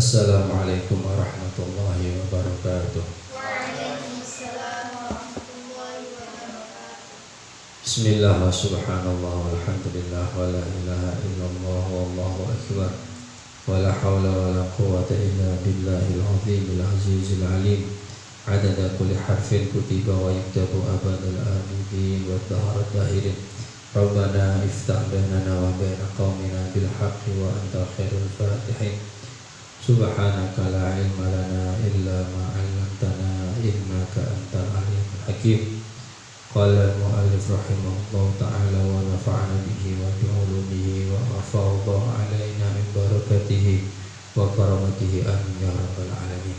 Assalamualaikum warahmatullahi wabarakatuh. Waalaikumsalam warahmatullahi wabarakatuh. Bismillah wa subhanallah walhamdulillah wa la ilaha illallah wallahu akbar wa la hawla wa la quwwata illa billahil azimil azizil alim adada kulli harfin kutiba wa yuktabu abadal abidin wa dahar dahirin. Rabbana iftah bainana wa baina qaumina bil haqqi wa anta khairul fatihin. Subhanaka la ilma lana illa ma 'allamtana innaka antal alimul hakim. Qala al-mu'allif rahimahullah ta'ala wa nafa'ana bihi wa bi'ulumihi wa afadha 'alaina min barakatihi wa karamatihi amin ya rabbal alamin.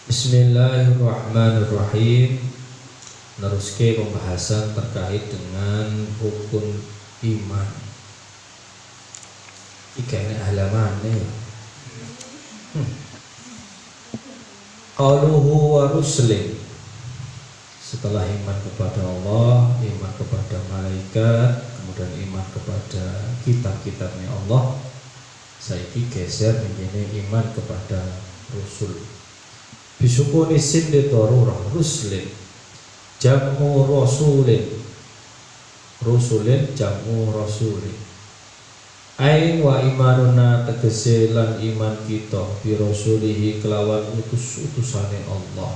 Bismillahirrahmanirrahim. Neruske pembahasan terkait dengan rukun iman. Ini halaman nih. Qauluhu wa rusulih. Setelah iman kepada Allah, iman kepada malaikat, kemudian iman kepada kitab-kitabnya Allah, saiki geser menjadi iman kepada Rasul. Bisukuni sin ditorurah rusulin, jamu rasulin, rusulin jamu rasulin. Ain wa imanuna tegese lan iman kita bi rasulihi kelawan utus-utusane Allah.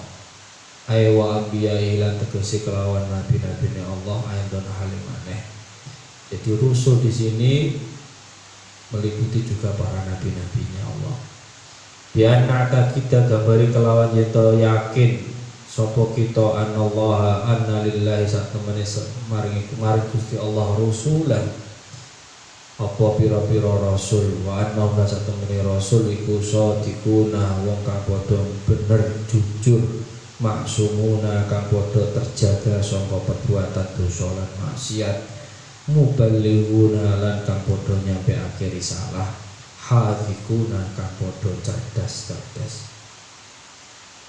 Ai wa anbiya'i lan tegese kelawan nabi-nabine Allah ayat halimane. Jadi rusul di sini meliputi juga para nabi-nabinya Allah. Bianna kita gambari kelawan yeto yakin sapa kita anallaha anna lillahi satemene maring Gusti Allah rusulan apa pira-pira rasul wa anna satemene rasul iku sadikuna wong kang padha bener jujur maksumuna kang padha terjaga saka perbuatan dosa lan maksiat muballighuna lan kang padha nyampeake risalah hadikuna kang padha cerdas.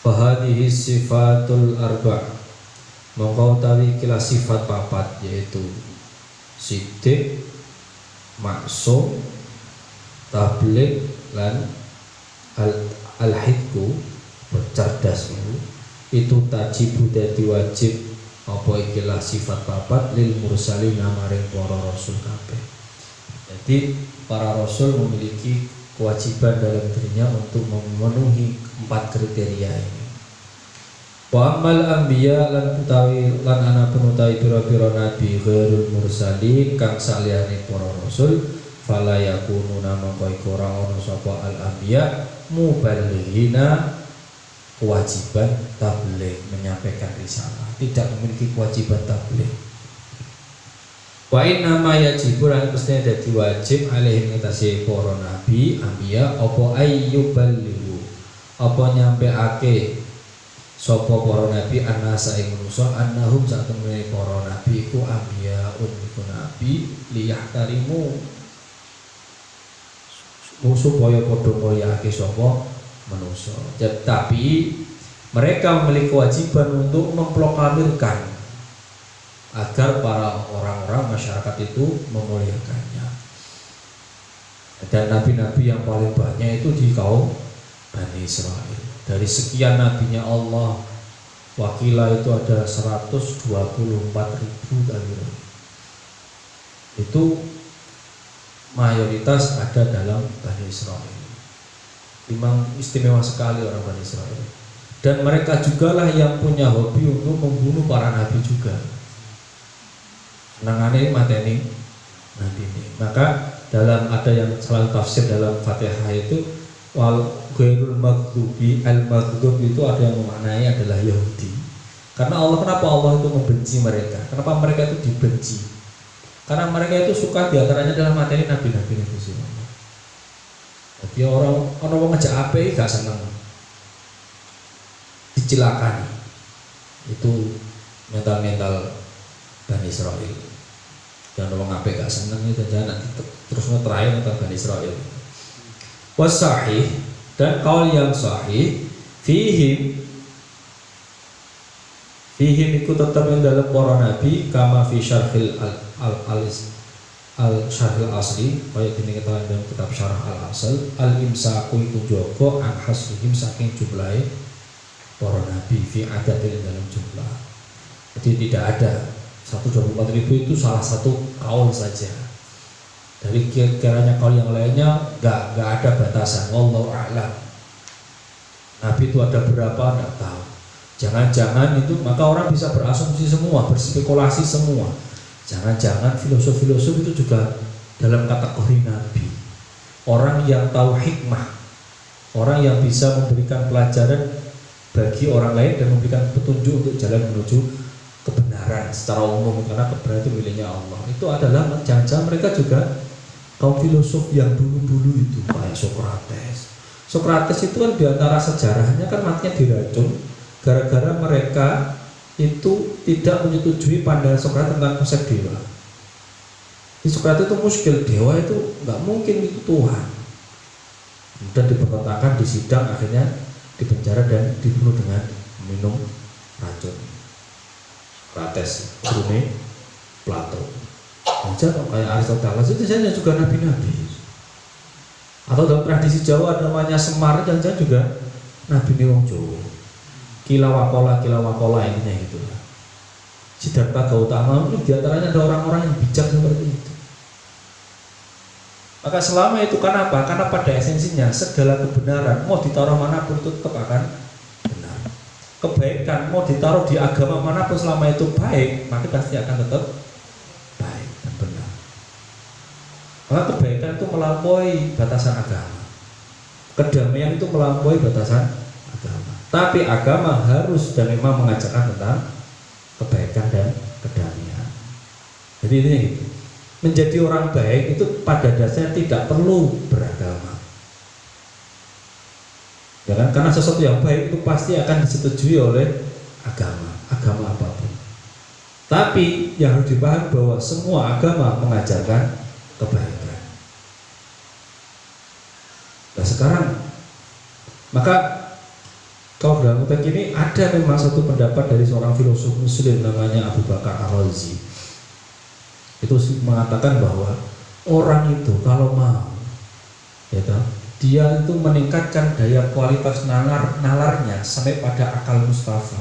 Fahadihi sifatul arba' mongko utawi kila sifat papat yaitu sidik, maksum, tabligh lan al-hidku bercerdas itu tajibu dadi wajib apa ikilah sifat papat lil mursalina maring para rasul kabeh. Jadi para rasul memiliki kewajiban dalam dirinya untuk memenuhi 4 kriteria ini. Wa amal anbiya lan utawi lan ana penutawi pira-pira nabi ghairul mursalin kang saliyane para rasul fala yakununa mongko iku ora ana sapa al anbiya muballighina kewajiban tabligh menyampaikan risalah, tidak memiliki kewajiban tabligh. Wa inna ma yajibu lan mesti dadi wajib alaihi ngatasi para nabi anbiya apa ayyuballighu apa nyampeake sapa para nabi anasa ing manusa annahum satemene para nabi iku anbiya iku nabi liyahtarimu supaya padha mulyakake sapa manusa. Tetapi mereka memiliki kewajiban untuk memproklamirkan agar para orang-orang masyarakat itu memuliakannya. Dan nabi-nabi yang paling banyak itu di kaum Bani Israel. Dari sekian nabinya Allah, wakilah itu ada 124.000 tadi. Itu mayoritas ada dalam Bani Israel. Memang istimewa sekali orang Bani Israel. Dan mereka jugalah yang punya hobi untuk membunuh para nabi juga. Nangane mateni nabi ini. Maka dalam ada yang selalu tafsir dalam Fatihah itu wal ghairul maghdubi al maghdub itu ada yang memaknai adalah Yahudi. Karena Allah, kenapa Allah itu membenci mereka? Kenapa mereka itu dibenci? Karena mereka itu suka diantaranya dalam materi nabi-nabi itu. Jadi orang ngejak ape gak seneng dicilakani. Itu mental Bani Israel. Dan orang ape gak seneng itu jangan terus ngeterain mental Bani Israel. Wasahih dan kaul yang sahih fihim ikut tetap yang dalam para nabi kama fi syarhil Syarhil Asli kaya dene ketahuan dalam kitab Syarah Al Asal al imsaku itu jogo an hasrihim saking jumlahe para nabi fi adatin dalam jumlah. Jadi tidak ada 124.000 itu salah satu kaul saja. Dari kiranya kaul yang lainnya enggak ada batasan. Wallahu a'lam. Nabi itu ada berapa enggak tahu. Jangan-jangan itu maka orang bisa berasumsi semua, berspekulasi semua. Jangan-jangan filosof-filosof itu juga dalam kategori nabi. Orang yang tahu hikmah, orang yang bisa memberikan pelajaran bagi orang lain dan memberikan petunjuk untuk jalan menuju kebenaran secara umum, karena kebenaran itu miliknya Allah. Itu adalah jangan-jangan mereka juga kaum filosof yang dulu-dulu itu kayak Sokrates. Sokrates itu kan diantara sejarahnya kan matinya diracun gara-gara mereka itu tidak menyetujui pandangan Sokrates tentang konsep dewa. Di Sokrates itu muskil, dewa itu nggak mungkin itu Tuhan. Kemudian diperkatakan di sidang, akhirnya dipenjara dan dibunuh dengan minum racun. Sokrates, Brunei, Plato. Jangan kayak Aristoteles itu saja juga nabi-nabi. Atau dalam tradisi Jawa ada namanya Semar, jangan juga nabi wong Jawa. Kilawakola ininya gitu. Siddhartha Gautama itu diantaranya ada orang-orang yang bijak seperti itu. Maka selama itu kenapa? Karena pada esensinya segala kebenaran mau ditaruh manapun itu tetap akan benar. Kebaikan mau ditaruh di agama manapun selama itu baik, maka pasti akan tetap baik dan benar. Maka kebaikan itu melampaui batasan agama. Kedamaian itu melampaui batasan agama. Tapi agama harus dan memang mengajarkan tentang kebaikan dan kedamaian. Jadi ini gitu. Menjadi orang baik itu pada dasarnya tidak perlu beragama. Ya kan? Karena sesuatu yang baik itu pasti akan disetujui oleh agama apapun. Tapi yang harus dipahami bahwa semua agama mengajarkan kebaikan. Nah sekarang maka kalau dalam konteks ini ada memang satu pendapat dari seorang filosof muslim namanya Abu Bakar Ar-Razi. Itu mengatakan bahwa orang itu kalau mau ya toh, dia itu meningkatkan daya kualitas nalarnya sampai pada akal mustafa,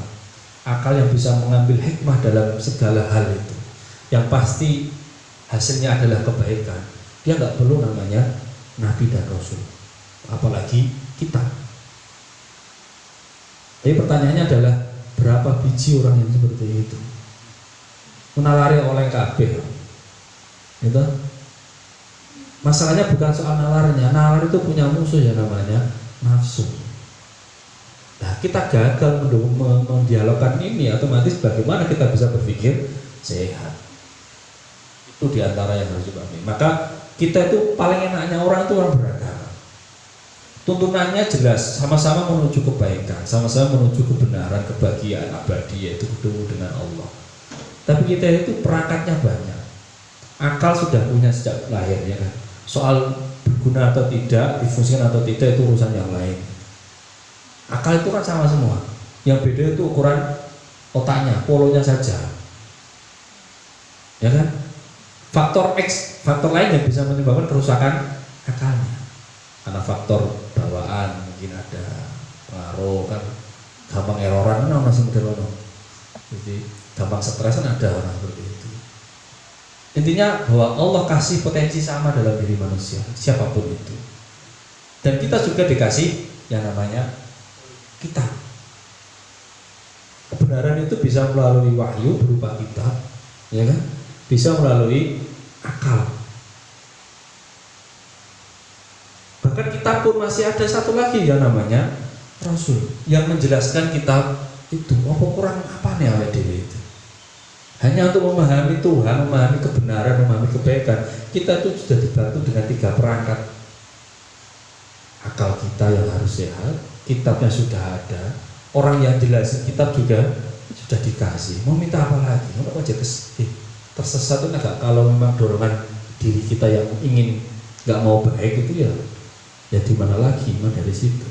akal yang bisa mengambil hikmah dalam segala hal itu, yang pasti hasilnya adalah kebaikan. Dia nggak perlu namanya nabi dan rasul, apalagi kita. Jadi pertanyaannya adalah berapa biji orang yang seperti itu? Menalari oleh kabeh. Gitu. Masalahnya bukan soal nalarnya. Nalar itu punya musuh ya namanya nafsu. Nah, kita gagal mendialogkan ini, otomatis bagaimana kita bisa berpikir sehat? Itu diantara yang harus dipahami. Maka kita itu paling enaknya orang itu orang beragama. Tuntunannya jelas, sama-sama menuju kebaikan, sama-sama menuju kebenaran, kebahagiaan abadi, yaitu bertemu dengan Allah. Tapi kita itu perangkatnya banyak. Akal sudah punya sejak lahir ya kan. Soal berguna atau tidak, difungsikan atau tidak itu urusan yang lain. Akal itu kan sama semua. Yang beda itu ukuran otaknya, polonya saja. Ya kan? Faktor X, faktor lain yang bisa menyebabkan kerusakan akalnya. Karena faktor bawaan mungkin ada pengaruh kan, gampang eroran kan masih model ono. Jadi gampang stres kan ada orang seperti itu. Intinya bahwa Allah kasih potensi sama dalam diri manusia, siapapun itu. Dan kita juga dikasih yang namanya kitab. Kebenaran itu bisa melalui wahyu berupa kitab, ya kan? Bisa melalui akal. Bahkan kitab pun masih ada satu lagi yang namanya Rasul yang menjelaskan kitab itu. Apa kurang apa nih awake dhewe itu? Hanya untuk memahami Tuhan, memahami kebenaran, memahami kebaikan, kita itu sudah dibantu dengan 3 perangkat. Akal kita yang harus sehat, kitabnya sudah ada, orang yang jelasin kitab juga sudah dikasih. Mau minta apa lagi? Mau aja tersesat itu agak, kalau memang dorongan diri kita yang ingin nggak mau baik itu ya di mana lagi? Mana dari situ.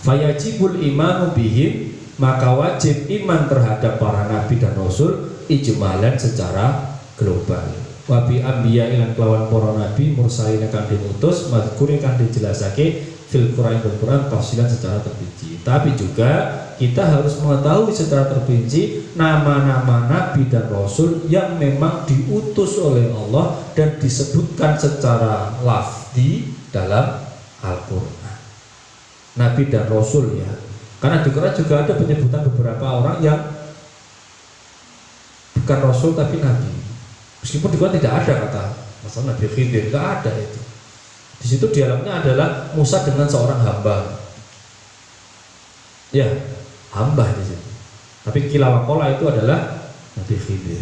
Fayajibul imanu bihim, maka wajib iman terhadap para nabi dan rasul ijmalan secara global. wa bi anbiya ilan kelawan para nabi mursalin kang diutus mazkuri kang dijelasake fil Qur'an tafsilan secara terperinci. Tapi juga kita harus mengetahui secara terperinci nama-nama nabi dan rasul yang memang diutus oleh Allah dan disebutkan secara lafzi dalam Al-Qur'an. Nabi dan rasul ya. Karena di Quran juga ada penyebutan beberapa orang yang bukan rasul tapi nabi. Meskipun di Quran tidak ada kata masalah Nabi Khidir, tidak ada itu. Di situ dialognya adalah Musa dengan seorang hamba. Ya, hamba di situ. Tapi kilawakola itu adalah Nabi Khidir.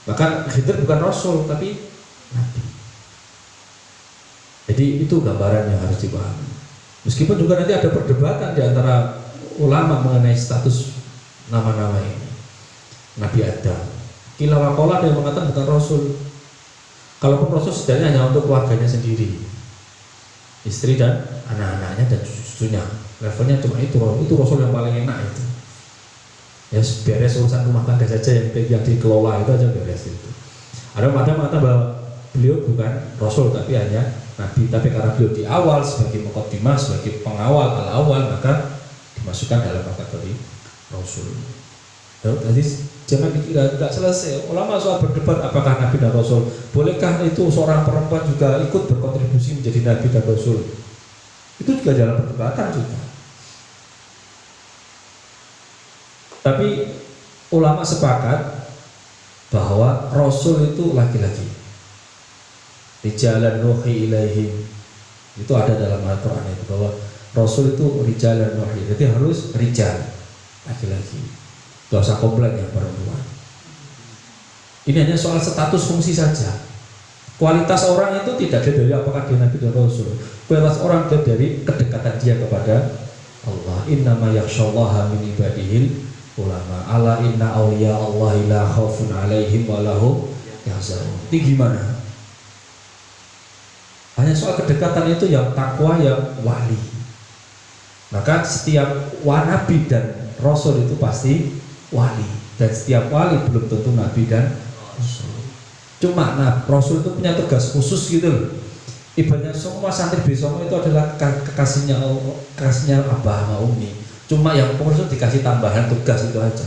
Bahkan Khidir bukan rasul tapi nabi. Jadi itu gambaran yang harus dipahami. Meskipun juga nanti ada perdebatan di antara ulama mengenai status nama-nama ini. Nabi Adam, kilawakola ada yang mengatakan bukan rasul. Kalaupun rasul setidaknya hanya untuk keluarganya sendiri, istri dan anak-anaknya dan cucunya. Levelnya cuma itu rasul yang paling enak itu. Ya beres urusan rumah tangga saja yang dikelola itu aja beres itu. Ada yang mengatakan bahwa beliau bukan rasul tapi hanya nabi, tapi karena beliau di awal sebagai muqaddimah, sebagai pengawal al-awal, maka dimasukkan dalam kategori rasul. Jadi jangan dikira tidak selesai. Ulama soal berdebat apakah nabi dan rasul. Bolehkah itu seorang perempuan juga ikut berkontribusi menjadi nabi dan rasul? Itu juga dalam perdebatan juga. Tapi ulama sepakat bahwa rasul itu laki-laki. Rijalan nuhi ilaihim. Itu ada dalam Al-Qur'an itu bahwa rasul itu rijalan nuhi. Jadi harus rijal, laki-laki. Gak usah komplain yang perempuan. Ini hanya soal status fungsi saja. Kualitas orang itu tidak ada dari apakah dia nabi dan rasul. Kualitas orang itu dari kedekatan dia kepada Allah. Innama yakhsyallaha min ibadihil ulama. Ala inna awliya Allahi la khaufun alaihim wa lahum yahzanun. Ini gimana? Hanya soal kedekatan itu yang takwa, yang wali. Maka setiap nabi dan rasul itu pasti wali, dan setiap wali belum tentu nabi dan rasul. Cuma rasul itu punya tugas khusus gitu loh. Ibaratnya semua santri Besongo itu adalah kekasihnya Abah sama Umi. Cuma yang pengurus dikasih tambahan tugas itu aja.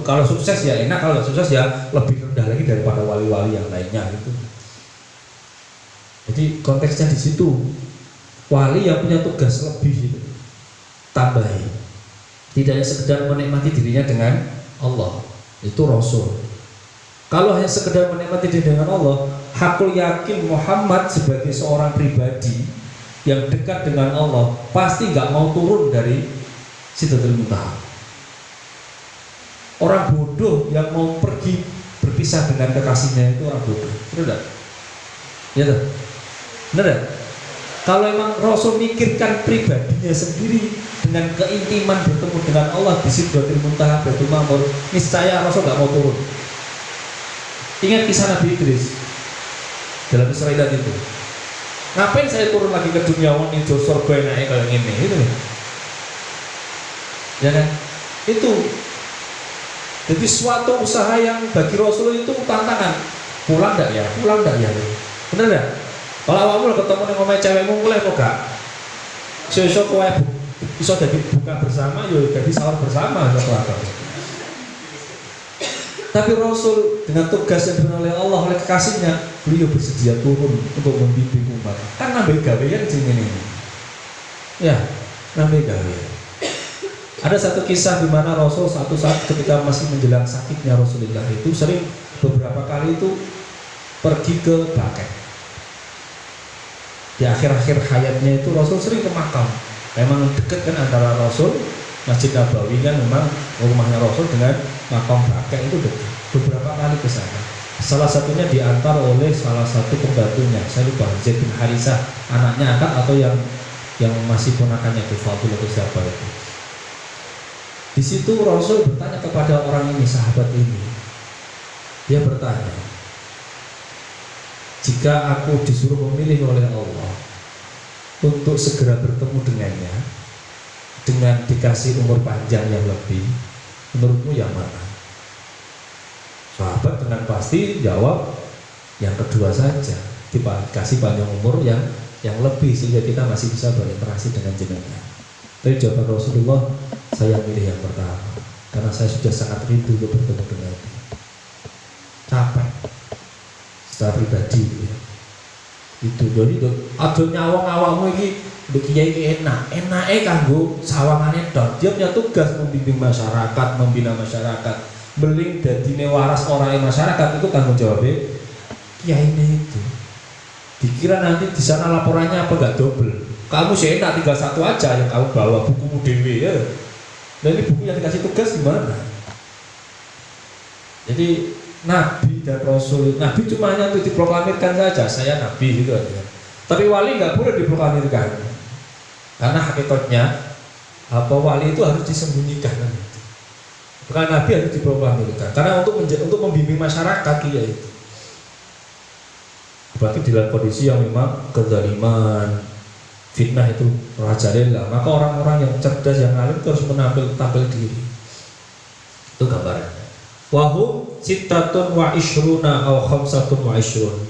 Kalau sukses ya enak, kalau sukses ya lebih rendah lagi daripada wali-wali yang lainnya gitu. Jadi konteksnya di situ, wali yang punya tugas lebih gitu, tambahin. Tidak hanya sekedar menikmati dirinya dengan Allah, itu rasul. Kalau hanya sekedar menikmati diri dengan Allah, hakul yakin Muhammad sebagai seorang pribadi yang dekat dengan Allah pasti nggak mau turun dari Sidratul Muntaha. Orang bodoh yang mau pergi berpisah dengan kekasihnya itu orang bodoh, benar tidak? Ya tak? Benar tidak? Kalau emang Rasul mikirkan pribadinya sendiri dengan keintiman bertemu dengan Allah di Sidratul Muntaha, Baitul Ma'mur, niscaya Rasul nggak mau turun. Ingat kisah Nabi Idris dalam Israilat itu. Ngapain saya turun lagi ke dunia ini jauh surga naik kalau ini itu nih. Ya kan? Itu. Jadi suatu usaha yang bagi Rasul itu tantangan. Pulang enggak ya? Pulang enggak ya? Bener enggak? Kalau awakmu ketemu dengan ngomong cewekmu mulai kok gak? Sesuk kowe iso dadi buka bersama yo dadi sahur bersama apa. Tapi Rasul dengan tugas yang diberikan oleh Allah oleh kekasihnya, beliau bersedia turun untuk membimbing umat. Kan nambah gawean jenenge ini. Ya, nambah gawean. Ada satu kisah di mana Rasul satu saat ketika masih menjelang sakitnya Rasulullah itu sering beberapa kali itu pergi ke Baqi'. Di akhir-akhir hayatnya itu Rasul sering ke makam. Memang dekat kan antara Rasul, Masjid Nabawi kan memang rumahnya Rasul dengan makam Baqi' itu dekat. Beberapa kali ke sana. Salah satunya diantar oleh salah satu pembantunya, saya lupa, Zaid bin Harisah, anaknya angkat atau yang masih ponakannya itu Fadil atau siapa itu. Di situ Rasul bertanya kepada orang ini, sahabat ini. Dia bertanya, jika aku disuruh memilih oleh Allah untuk segera bertemu dengannya dengan dikasih umur panjang yang lebih, menurutmu yang mana? Sahabat dengan pasti jawab, yang kedua saja, dikasih panjang umur yang lebih sehingga kita masih bisa berinteraksi dengan jenengan. Tapi jawaban Rasulullah, saya milih yang pertama karena saya sudah sangat rindu untuk bertemu dengan dia. Capek secara pribadi ya. Itu jadi ada nyawang awakmu iki ndek kiai enake kanggo sawangane tok. Dia punya tugas membimbing masyarakat, membina masyarakat. Beling dadine waras orang masyarakat itu tanggung jawabnya kiainya itu. Dikira nanti di sana laporannya apa enggak double. Kamu sih enak tinggal satu aja yang kamu bawa bukumu dewe ya. Dan ini buku yang dikasih tugas gimana? Jadi Nabi dan Rasul, Nabi cuma hanya untuk diproklamirkan saja, saya Nabi gitu aja. Tapi wali nggak boleh diproklamirkan, karena hakikatnya apa wali itu harus disembunyikan. Bukan Nabi harus diproklamirkan, karena untuk membimbing masyarakat ya itu. Berarti dalam kondisi yang memang kezaliman, fitnah itu merajalela, maka orang-orang yang cerdas yang alim terus tampil diri. Itu gambarannya. Wahum sittatun wa ishruna aw khamsatun wa ishrun.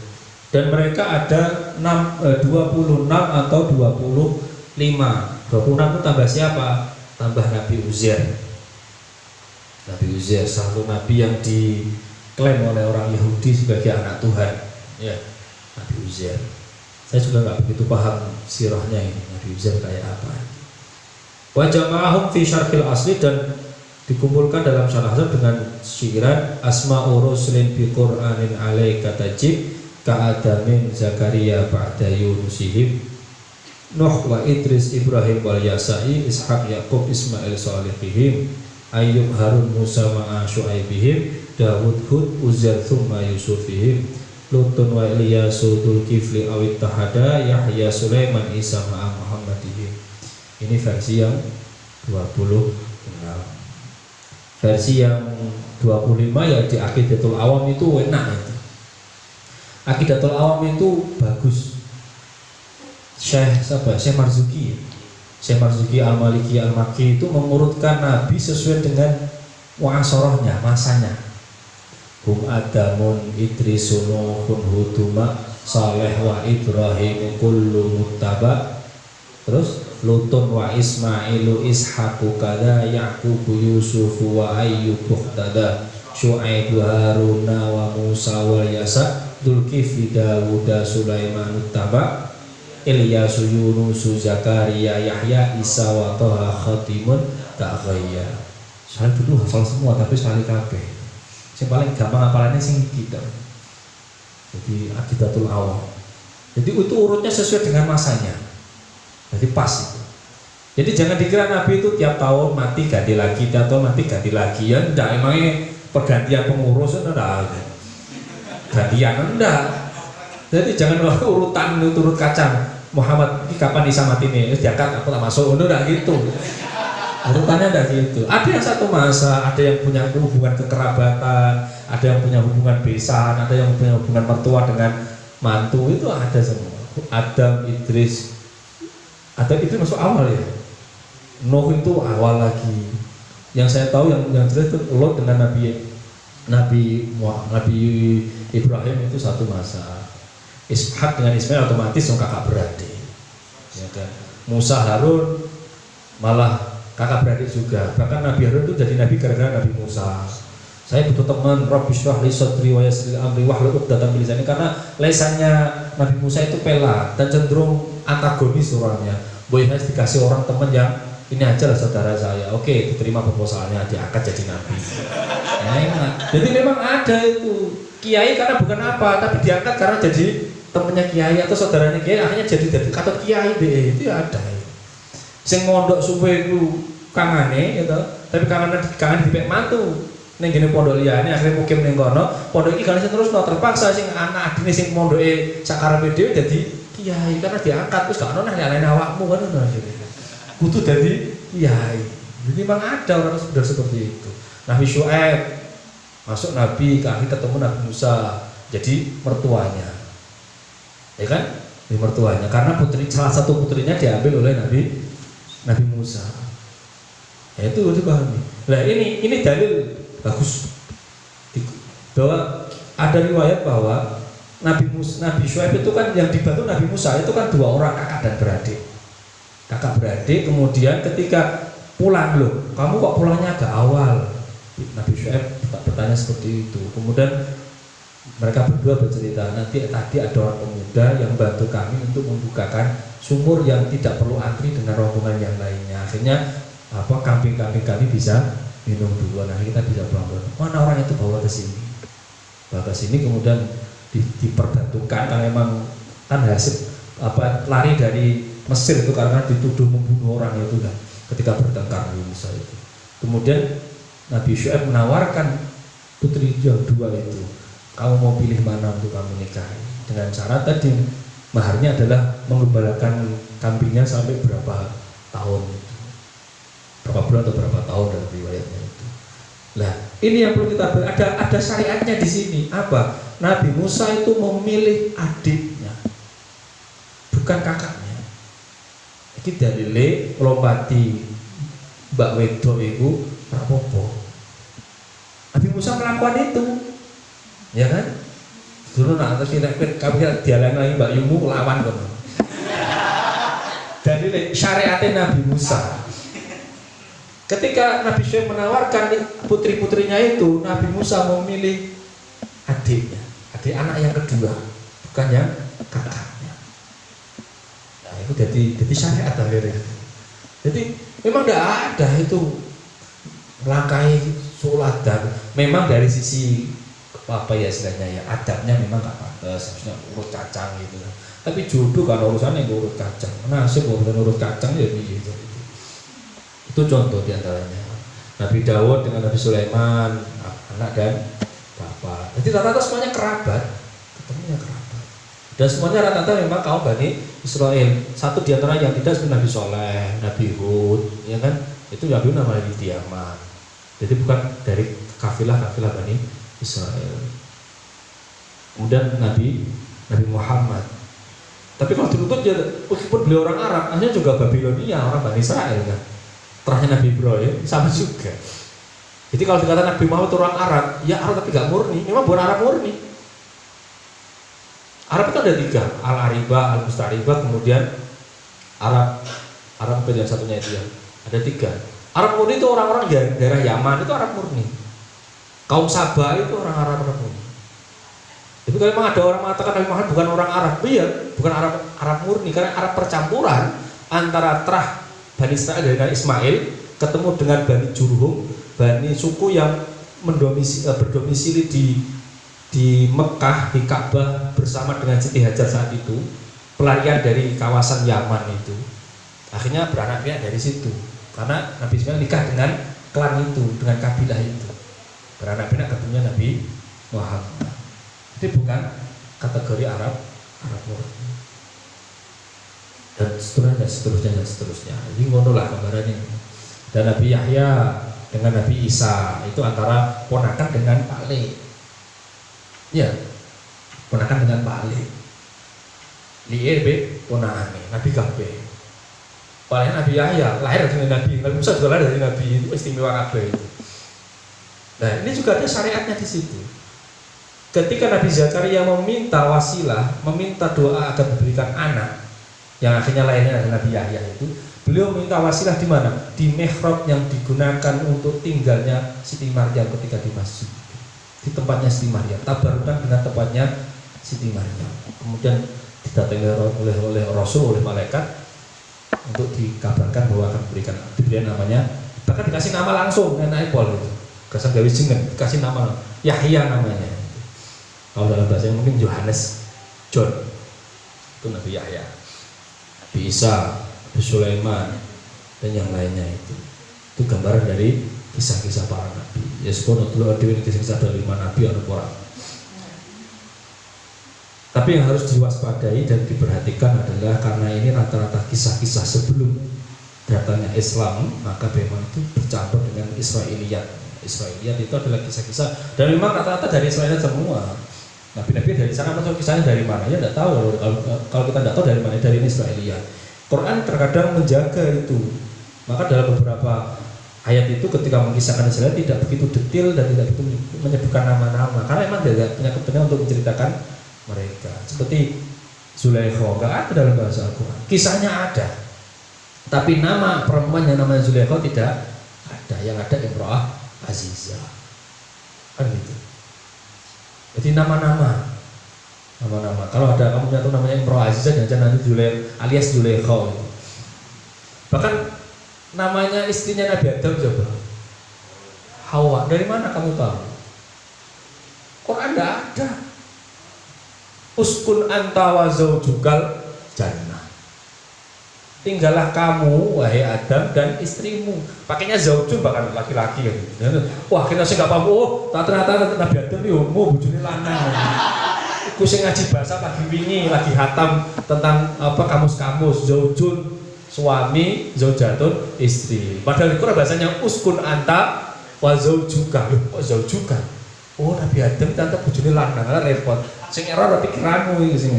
Dan mereka ada 26 atau 25. 26 itu tambah siapa? Tambah Nabi Uzair. Nabi Uzair satu nabi yang diklaim oleh orang Yahudi sebagai anak Tuhan. Ya, Nabi Uzair. Saya juga nggak begitu paham sirahnya ini Nabi Uzair kayak apa. Wa jama'ahum fi syarhil asli, dan dikumpulkan dalam syarah dengan syiran asma'u rusulin bi Qur'anin alaika tajib ka'adamin Zakaria ba'da Yunusihim Nuh wa Idris Ibrahim wal Yasa'i Ishaq Yaqub Ismail Salihihim Ayyub Harun Musa ma'a Syu'aibihim Dawud Hud Uzair thumma Yusufihim Lutun wa Ilyasu Dzulkifli awit tahada Yahya Sulaiman Isa ma'a Muhammadihim. Ini versi yang 26. Versi yang 25 ya di Aqidatul Awam itu enak itu. Aqidatul Awam itu bagus. Syekh Marzuki Al-Maliki Al-Makki itu mengurutkan Nabi sesuai dengan muasarahnya, masanya. Hum Adamun Idrisun Nuhun Huduma Saleh wa Ibrahim kullu muttaba. Terus Lutun wa Ismailu Ishaqu kada Yaqubu Yusufu wa Ayyubu tada Syu'aibu Haruna wa Musa wal Yasa Dzulkifli Dawuda Sulaiman taba Ilyasu Yunusu Zakaria Yahya Isa wa Toha Khatimun Ta'ghayya. Saya dulu hafal semua tapi sekali kabeh. Yang paling gampang hafalannya sing kita. Jadi Aqidatul Awam. Jadi itu urutnya sesuai dengan masanya. Jadi pas itu. Jadi jangan dikira Nabi itu tiap tahun mati ganti lagi, tiap tahun mati ganti lagi. Ya enggak, emangnya pergantian pengurus enggak. Gantian enggak. Jadi jangan urutan turut kacang. Muhammad ini kapan Isa mati nih? Diangkat aku tak masuk. Enggak gitu. Urutannya enggak gitu. Ada yang satu masa, ada yang punya hubungan kekerabatan, ada yang punya hubungan besan, ada yang punya hubungan mertua dengan mantu, itu ada semua. Adam, Idris. Atau itu masuk awal ya. Nuh itu awal lagi. Yang saya tahu yang jelas itu Lot dengan Nabi Ibrahim itu satu masa. Ishak dengan Ismail otomatis yang kakak beradik. Ya kan. Musa Harun malah kakak beradik juga. Bahkan Nabi Harun itu jadi nabi gara-gara Nabi Musa. Saya butuh teman, Rabbi shrah li sadri wa yassir li amri wahlul 'uqdatam min lisani, karena lesannya Nabi Musa itu pelat dan cenderung antagonis orangnya. Boy harus dikasih orang teman yang ini aja lah saudara saya, oke diterima proposalnya, diangkat jadi nabi. Ya, enak. Jadi memang ada itu kiai karena bukan apa, tapi diangkat karena jadi temannya kiai atau saudaranya kiai, akhirnya jadi kata kiai deh, itu ya ada. Sing mondok suwe itu kangane, gitu. Tapi kangen dipek mantu. Neng gini pondok liyane akhirnya mukim ning kono, pondok iki kan terus terpaksa sing anak adine sing pondoke sakarepe dhewe dadi kiai karena diangkat terus gak ono nang lain awakmu kan ngono akhirnya. Kudu dadi kiai. Jadi memang ada orang sudah seperti itu. Nabi Syu'aib masuk nabi, akhirnya ketemu Nabi Musa jadi mertuanya. Ya kan? Jadi mertuanya karena salah satu putrinya diambil oleh Nabi Musa. Ya itu dipahami. Nah ini dalil bagus bahwa ada riwayat bahwa Nabi Syuaib itu kan yang dibantu Nabi Musa itu kan 2 orang kakak dan beradik. Kakak beradik, kemudian ketika pulang, loh kamu kok pulangnya agak awal? Nabi Syuaib bertanya seperti itu. Kemudian mereka berdua bercerita, nanti tadi ada orang pemuda yang bantu kami untuk membukakan sumur yang tidak perlu antri dengan rombongan yang lainnya. Akhirnya kambing-kambing kami bisa minum dulu. Nah kita bisa pulang. Mana orang itu bawa ke sini? Bawa ke sini kemudian diperbantukan karena memang kan hasil lari dari Mesir itu karena dituduh membunuh orang itu kan ketika bertengkar Nabi Musa itu. Kemudian Nabi Syuaib menawarkan putri yang 2 itu, kamu mau pilih mana untuk kamu nikahi, dengan syarat tadi maharnya adalah mengembalakan kambingnya sampai berapa tahun itu, berapa bulan atau berapa tahun dalam riwayatnya itu. Nah ini yang perlu kita ada syariatnya di sini. Apa? Nabi Musa itu memilih adiknya, bukan kakaknya. Iki dalile lompati Mbak Wedok itu rapopo. Nabi Musa melakukan itu, ya kan? Dulu nak terus kami dialang lagi Mbak Yumu lawan kok. Dalile syariatnya Nabi Musa. Ketika Nabi Syuaib menawarkan putri-putrinya itu, Nabi Musa memilih adiknya, adik anak yang kedua, bukan yang kakaknya. Nah itu jadi syariat akhirnya. Jadi memang tidak ada itu melangkahi sholat, dan memang dari sisi istilahnya ya adabnya memang nggak pantas, harusnya urut kacang gitu. Tapi jodoh kan urusannya urut kacang, nasib urusan urut kacang ya gitu. Itu contoh diantaranya Nabi Dawud dengan Nabi Sulaiman, anak dan bapak. Jadi rata-rata semuanya kerabat, ketemunya kerabat. Dan semuanya rata-rata memang kaum Bani Israel. Satu diantara yang tidak seperti Nabi Soleh, Nabi Hud, ya kan? Itu Nabi namanya Tiamat. Jadi bukan dari kafilah Bani Israel. Kemudian Nabi Muhammad. Tapi kalau dituntut ya, meskipun beliau orang Arab, akhirnya juga Babilonia, orang Bani Israel kan. Terakhir Nabi Ibrahim sama juga. Jadi kalau dikatakan Nabi Muhammad itu orang Arab, ya Arab tapi gak murni, memang bukan Arab murni. Arab itu ada 3, Al-Aribah, Al-Mustaribah, kemudian Arab yang satunya itu ya. Ada 3. Arab murni itu orang-orang daerah Yaman, itu Arab murni. Kaum Sabah itu orang Arab murni. Tapi kalau memang ada orang mengatakan Nabi Muhammad bukan orang Arab, iya, bukan Arab murni, karena Arab percampuran antara Trah Bani Israel dari Ismail ketemu dengan Bani Jurhum, Bani suku yang berdomisili di Mekah, di Ka'bah bersama dengan Siti Hajar saat itu, pelarian dari kawasan Yaman itu. Akhirnya beranak pinak dari situ, karena Nabi Ismail nikah dengan klan itu, dengan kabilah itu. Beranak pinak ketemunya Nabi Muhammad. Itu bukan kategori Arab murni. Dan seterusnya. Jadi ngono lah gambarannya. Dan Nabi Yahya dengan Nabi Isa itu antara ponakan dengan Pak Le. Ya, ponakan dengan Pak Le. Liye be ponakane Nabi kabeh. Paling Nabi Yahya lahir dari Nabi Musa juga lahir dari Nabi, itu istimewa kabeh itu. Nah, ini juga ada syariatnya di situ. Ketika Nabi Zakaria meminta wasilah, meminta doa agar diberikan anak, yang akhirnya lahirnya adalah Nabi Yahya itu, beliau minta wasilah di mana? Di mihrab yang digunakan untuk tinggalnya Siti Maryam ketika di masjid. Di tempatnya Siti Maryam, tabarukan dengan tempatnya Siti Maryam. Kemudian didatangi oleh Rasul, oleh malaikat untuk dikabarkan bahwa akan diberikan namanya, bahkan dikasih nama langsung, enak Epol itu. Kasih gawe jeneng, dikasih nama Yahya namanya. Kalau dalam bahasa mungkin Yohanes, John, itu Nabi Yahya. Nabi Isa, Nabi Sulaiman, dan yang lainnya itu gambaran dari kisah-kisah para nabi. Ya sekolah dulu ada kisah-kisah dari 5 nabi atau orang. Tapi yang harus diwaspadai dan diperhatikan adalah karena ini rata-rata kisah-kisah sebelum datangnya Islam, maka memang itu bercampur dengan Israiliyat. Israiliyat itu adalah kisah-kisah, dan memang rata-rata dari Israiliyat semua. Nabi-nabi dari sana, atau kisahnya dari mana? Ya tidak tahu. Kalau kita tidak tahu dari mana, dari Israiliyat. Quran terkadang menjaga itu. Maka dalam beberapa ayat itu ketika mengisahkan Israel tidak begitu detail dan tidak begitu menyebutkan nama-nama. Karena memang tidak punya kepentingan untuk menceritakan mereka. Seperti Zulaikha, nggak ada dalam bahasa Al-Quran. Kisahnya ada, tapi nama perempuan yang namanya Zulaikha tidak ada. Yang ada Imro'ah Azizah, kan gitu. Jadi nama-nama. Kalau ada kamu punya tuh namanya Imro'ah Azizah, jangan nanti alias Zulaikha itu. Bahkan namanya istrinya Nabi Adam coba, Hawa. Dari mana kamu tahu? Quran tidak ada. Uskun anta wa zaujukal jannah. Tinggallah kamu wahai Adam dan istrimu. Pakainya zaujun bahkan laki-laki ya. Wah, kita sih nggak paham. Oh, ternyata Nabi Adam itu mau bojone lanang. Iku sing ngaji bahasa pagi wingi lagi hatam tentang apa kamus-kamus zaujun suami, zaujatun istri. Padahal itu bahasanya uskun anta wa zaujuka. Kok zaujuka? Oh, Nabi Adam ternyata bojone lanang, repot. Sing error pikiranmu iki sing.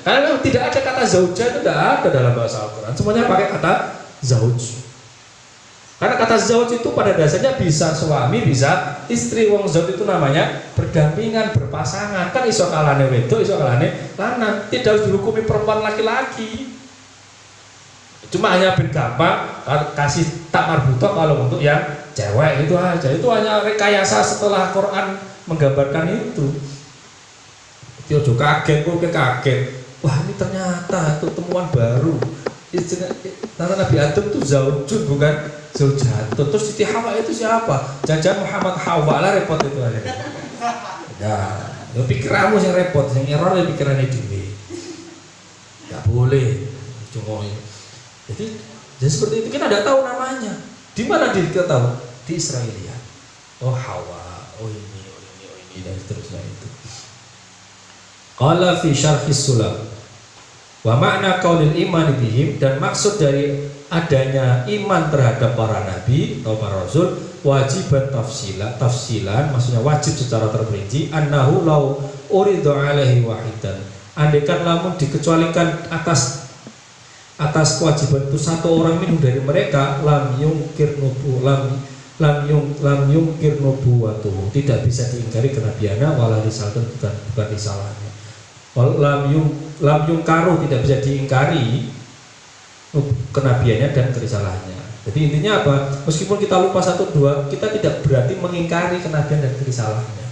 Karena memang tidak ada kata zauja, itu tidak ada dalam bahasa Al-Quran. Semuanya pakai kata zauj. Karena kata zauj itu pada dasarnya bisa suami, bisa istri. Wong zauj itu namanya berdampingan, berpasangan. Kan iso kalane wedok, iso kalane lanang. Tidak harus dihukumi perempuan laki-laki. Cuma hanya ben gampang kasih tak marbutoh kalau untuk yang cewek itu aja. Itu hanya rekayasa setelah Quran menggambarkan itu. Dia juga kaget, kok kaget. Wah, ini ternyata itu temuan baru. Istilah Nabi Adam itu zaujun bukan zaujatun. Terus Siti Hawa itu siapa? Jangan Muhammad Hawa lah, repot itu aja. Ya, pikiranmu yang repot, yang error ya pikirannya diri. Gak boleh. Cuma jadi seperti itu kita tidak tahu namanya. Di mana kita tahu? Di Israel ya. Oh Hawa, oh ini dan seterusnya itu. Qala fi syarhis sulam wa makna qaulil iman bihim, dan maksud dari adanya iman terhadap para nabi atau para rasul wajiban tafsilan, maksudnya wajib secara terperinci, annahu law uridu alaihi wahidan, andaikan lamun dikecualikan atas kewajiban itu satu orang minum dari mereka, lam yungkir nubuwatuhu, tidak bisa diingkari kenabiannya, wala risalatan, bukan risalahnya. Lam yungkaru, tidak bisa diingkari kenabiannya dan kerisalahannya. Jadi intinya apa? Meskipun kita lupa satu dua, kita tidak berarti mengingkari kenabian dan kerisalahannya.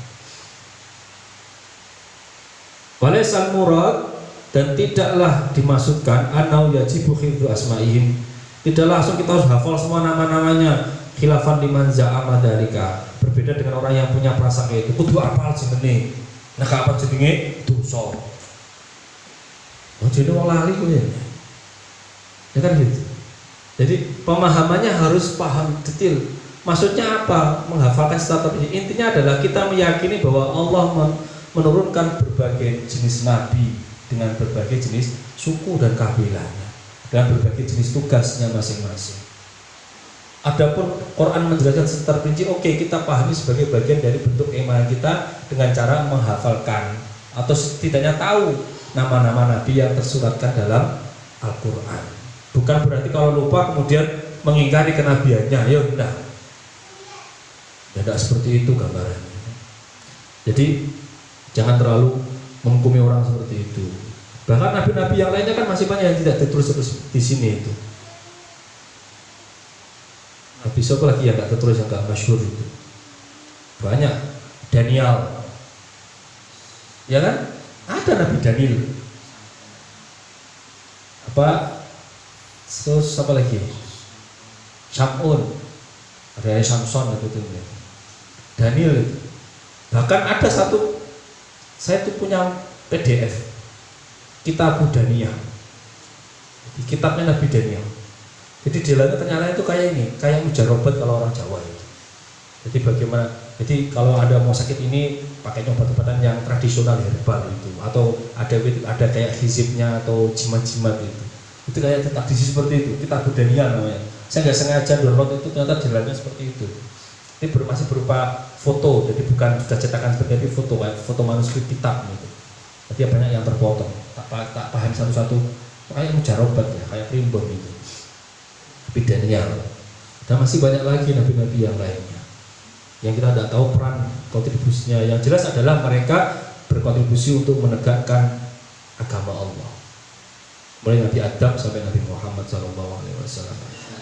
Walaisal murad, dan tidaklah dimaksudkan anau yajibu hifdzu asma'ihim, tidaklah langsung kita harus hafal semua nama-namanya. Khilafan liman za'ama dzalika, berbeda dengan orang yang punya prasangka itu kudu apal jenenge. Nah, apa jenenge dosa. Oh, jadi wong lali kuwi. Ya kan gitu. Jadi pemahamannya harus paham detail. Maksudnya apa? Menghafalkan status ini. Intinya adalah kita meyakini bahwa Allah menurunkan berbagai jenis nabi dengan berbagai jenis suku dan kabilahnya, dan berbagai jenis tugasnya masing-masing. Adapun Quran menjelaskan secara terperinci, oke, kita pahami sebagai bagian dari bentuk keimanan kita dengan cara menghafalkan atau setidaknya tahu nama-nama nabi yang tersuratkan dalam Al-Quran. Bukan berarti kalau lupa kemudian mengingkari kenabiannya, ya udah. Tidak seperti itu gambarannya. Jadi jangan terlalu menghukumi orang seperti itu. Bahkan nabi-nabi yang lainnya kan masih banyak yang tidak tertulis di sini itu. Nabi siapa lagi yang nggak tertulis, yang nggak masyhur itu? Banyak. Daniel, ya kan? Ada Nabi Daniel. Terus apa lagi? Syamun, ada Samson itu. Daniel itu. Bahkan ada satu, saya tuh punya PDF Kitab Daniel. Kitabnya Nabi Daniel. Jadi di dalamnya ternyata itu kayak ini, kayak mujarabah kalau orang Jawa itu. Jadi bagaimana? Jadi kalau ada mau sakit ini pakai obat-obatan yang tradisional herbal itu, atau ada kayak hizibnya atau jimat-jimat itu. Itu kayak tradisi seperti itu. Kitab Daniel namanya. Saya nggak sengaja download itu, ternyata di dalamnya seperti itu. Ini masih berupa foto, jadi bukan sudah cetakan seperti itu, foto manuskrip kitab gitu. Jadi banyak yang terpotong. Tak paham satu-satu. Kayak mujarabah ya, kayak primbon gitu. Nabi Daniel, dan masih banyak lagi nabi-nabi yang lainnya yang kita tidak tahu peran kontribusinya. Yang jelas adalah mereka berkontribusi untuk menegakkan agama Allah. Mulai Nabi Adam sampai Nabi Muhammad SAW.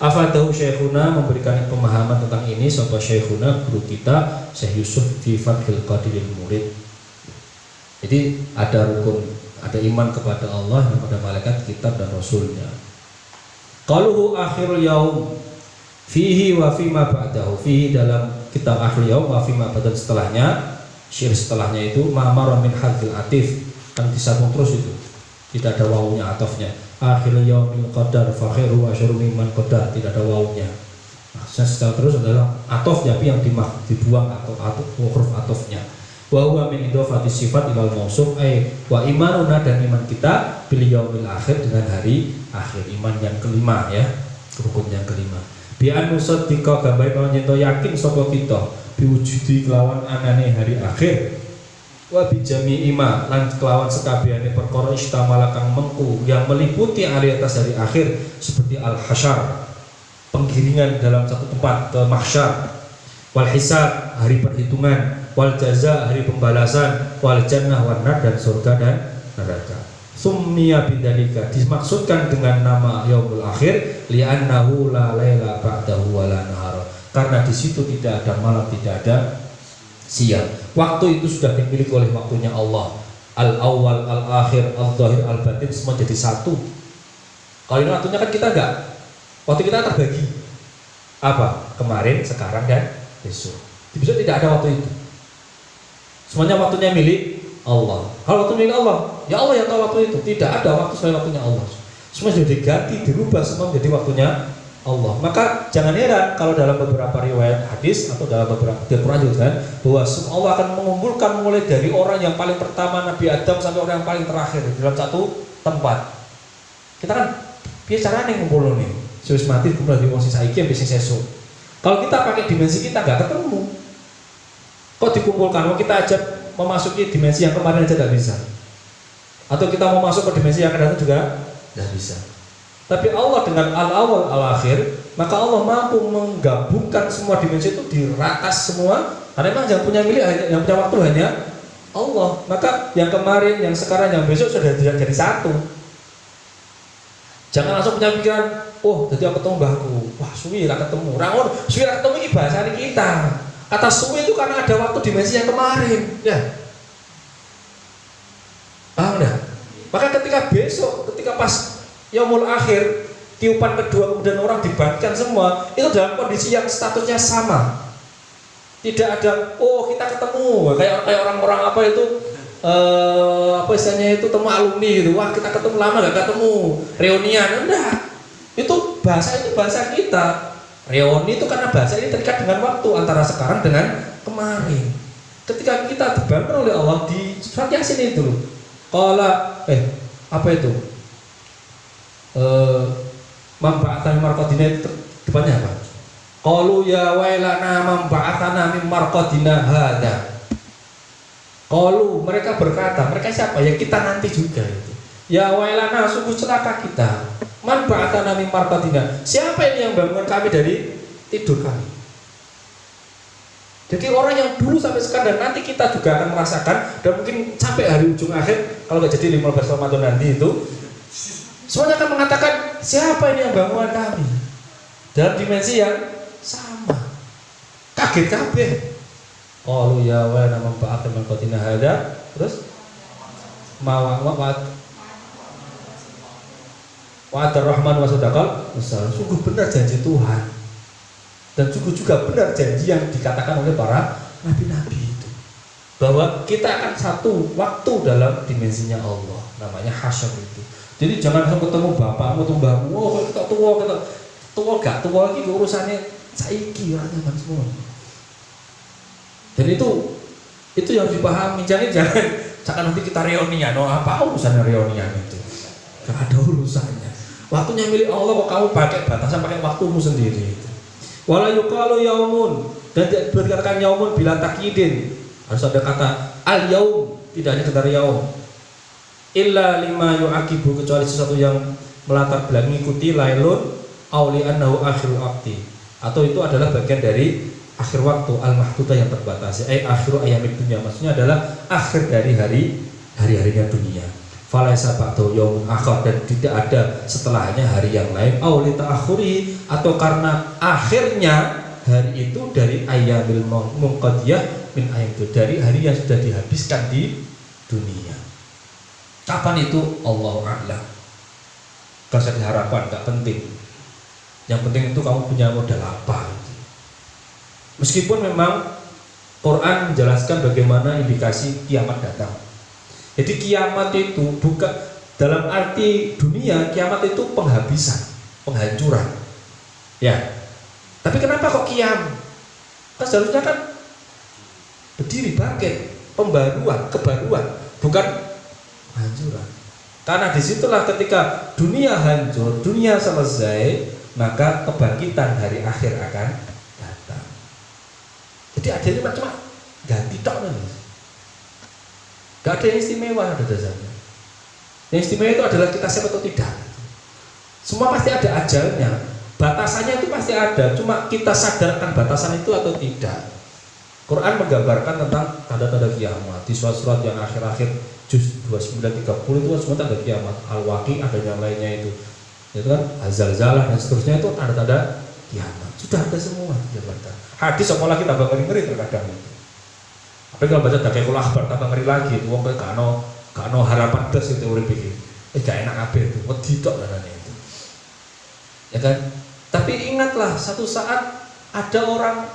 Afadahu Syekhuna, memberikan pemahaman tentang ini sapa Syekhuna guru kita Syekh Yusuf fi Fathil Qadiril Murid. Jadi ada rukun, ada iman kepada Allah, kepada malaikat, kitab dan rasulnya. Qaluhu akhirul yaum fihi wa fima ba'dahu. Fihi dalam kitab akhir yaum wa fima ba'dahu setelahnya, syair setelahnya itu ma'mar min hadhil atif, kan disambung terus itu. Tidak ada wawunya atofnya. Akhirul yaumil qadar fa khairu wa syarru mimman qadar, tidak ada wawunya. Maksudnya secara terus adalah atof, tapi yang dibuang atau huruf atofnya. Wa huwa min idhofati sifat ilal mausuf ay wa imanuna, dan iman kita bil yaumil akhir, dengan hari akhir, iman yang kelima ya, rukun yang kelima. Bi an nusaddiqa gambar kawon yen yakin sapa kita biwujudi kelawan anane hari akhir, wa bi jami'i ma lan kelawan sekabehane perkara istamala kang mengku yang meliputi hari atas hari akhir, seperti al hasyar, penggiringan dalam satu tempat ke mahsyar, wal hisab, hari perhitungan, wal jaza, hari pembalasan, wal jannah wan nar, dan surga dan neraka. Summiya bidzalika, dimaksudkan dengan nama yaumul akhir li'annahu la laila ba'dahu wa la nahar, karena di situ tidak ada malam, tidak ada siang. Waktu itu sudah dimiliki oleh waktunya Allah. Al-awwal, al-akhir, al-zahir, al-batin, semua jadi satu. Kalau ini waktunya kan kita enggak. Waktu kita terbagi. Apa? Kemarin, sekarang, dan besok. Di besok tidak ada waktu itu. Semuanya waktunya milik Allah. Kalau waktu milik Allah, ya Allah yang tahu waktu itu. Tidak ada waktu selain waktunya Allah. Semua sudah diganti, dirubah semua menjadi waktunya Allah. Maka jangan heran kalau dalam beberapa riwayat hadis atau dalam beberapa Al-Quran juga kan, bahwa Allah akan mengumpulkan mulai dari orang yang paling pertama Nabi Adam sampai orang yang paling terakhir dalam satu tempat. Kita kan biasa nih ngumpul nih, suus mati kemudian di wong saiki yang bising sesuk. Kalau kita pakai dimensi kita nggak ketemu. Kok dikumpulkan? Kalau kita ajak memasuki dimensi yang kemarin aja nggak bisa. Atau kita mau masuk ke dimensi yang akan datang juga nggak bisa. Tapi Allah dengan al-awwal al-akhir, maka Allah mampu menggabungkan semua dimensi itu, dirakas semua. Karena memang yang punya milik, yang punya waktu hanya Allah. Maka yang kemarin, yang sekarang, yang besok sudah jadi satu. Jangan langsung punya pikiran, oh jadi aku ketemu mbahku, wah suwi lah ketemu. Rangun, suwi lah ketemu ini bahasa kita. Kata suwi itu karena ada waktu dimensi yang kemarin, ya. Paham dah? Maka ketika besok, ketika pas yaumul akhir, tiupan kedua kemudian orang dibangkitkan semua, itu dalam kondisi yang statusnya sama. Tidak ada, oh kita ketemu, kayak orang-orang apa itu, apa istilahnya itu, temu alumni gitu, wah kita ketemu lama gak ketemu, reunian, enggak. Itu bahasa kita. Reuni itu karena bahasa ini terikat dengan waktu antara sekarang dengan kemarin. Ketika kita dibangun oleh Allah di surat Yasin itu, qala apa itu? Mamba'atan marqadina, depannya apa? Qalu ya wailana mamba'atana min marqadina hadza. Qalu, mereka berkata, mereka siapa? Ya kita nanti juga itu. Ya wailana, sungguh celaka kita. Man ba'atana min marqadina. Siapa ini yang bangunkan kami dari tidur kami? Jadi orang yang dulu sampai sekarang dan nanti kita juga akan merasakan, dan mungkin sampai hari ujung akhir, kalau nggak jadi 15 Ramadan nanti itu, semuanya akan mengatakan, siapa ini yang bangunkan kami? Dalam dimensi yang sama. Kaget kabeh. Qalu ya wa nama ba'atana min marqadina hadza. Terus Wa'adar Rahman wa sadaqal mursalun. Sungguh benar janji Tuhan, dan sungguh juga benar janji yang dikatakan oleh para nabi-nabi itu, bahwa kita akan satu waktu dalam dimensinya Allah, namanya hasyar itu. Jadi jangan langsung ketemu bapakmu atau mbahmu, oh kita tua gak tua lagi, urusannya saiki orang zaman semua. Dan itu yang dipahami. Jangan nanti kita reunian, oh apa urusannya reunian itu? Gak ada urusannya. Waktunya milik Allah, kok kamu pakai batasan, pakai waktumu sendiri. Wala yuqalu yaumun, dan dikatakan yaumun bila takyidin, harus ada kata al yaum, tidak hanya sekedar yaum. Illa lima yu'aqibu, kecuali sesuatu yang melatar belakang mengikuti lailun aw li annahu akhirul waqti, atau itu adalah bagian dari akhir waktu al-mahdudah yang terbatasi, akhiru ayamid dunia, maksudnya adalah akhir dari hari-harinya dunia. Falaisa ba'dahu yaumun akhar, dan tidak ada setelahnya hari yang lain, au li ta'akhuri, atau karena akhirnya hari itu dari ayamil munqadiyah min ayam itu, dari hari yang sudah dihabiskan di dunia. Kapan itu? Allahu a'lam. Gak usah diharapkan, gak penting. Yang penting itu kamu punya modal apa. Meskipun memang Quran menjelaskan bagaimana indikasi kiamat datang. Jadi kiamat itu bukan dalam arti dunia, kiamat itu penghabisan, penghancuran. Ya. Tapi kenapa kok kiam? Kan seharusnya kan berdiri, bangkit, pembaruan, kebaruan, bukan penghancuran. Karena disitulah ketika dunia hancur, dunia selesai, maka kebangkitan hari akhir akan datang. Jadi adanya macam ganti tok nih. Gak ada yang istimewa ada dasarnya. Yang istimewa itu adalah kita siap atau tidak. Semua pasti ada ajalnya, batasannya itu pasti ada. Cuma kita sadarkan batasan itu atau tidak. Quran menggambarkan tentang tanda-tanda kiamat di surat-surat yang akhir-akhir juz 29-30 itu semua tanda kiamat. Al-Waqi ada yang lainnya itu kan Al-Zalzalah dan seterusnya, itu tanda-tanda kiamat. Sudah ada semua digambarkan. Hadis sekolah kita tambah ngeri terkadang itu. Tapi kalau baca Daqiqul Akhbar tambah ngeri lagi. Wong kowe gak ono harapan blas itu urip iki. Gak enak kabeh itu. Wedi tok darane itu. Ya kan? Tapi ingatlah satu saat ada orang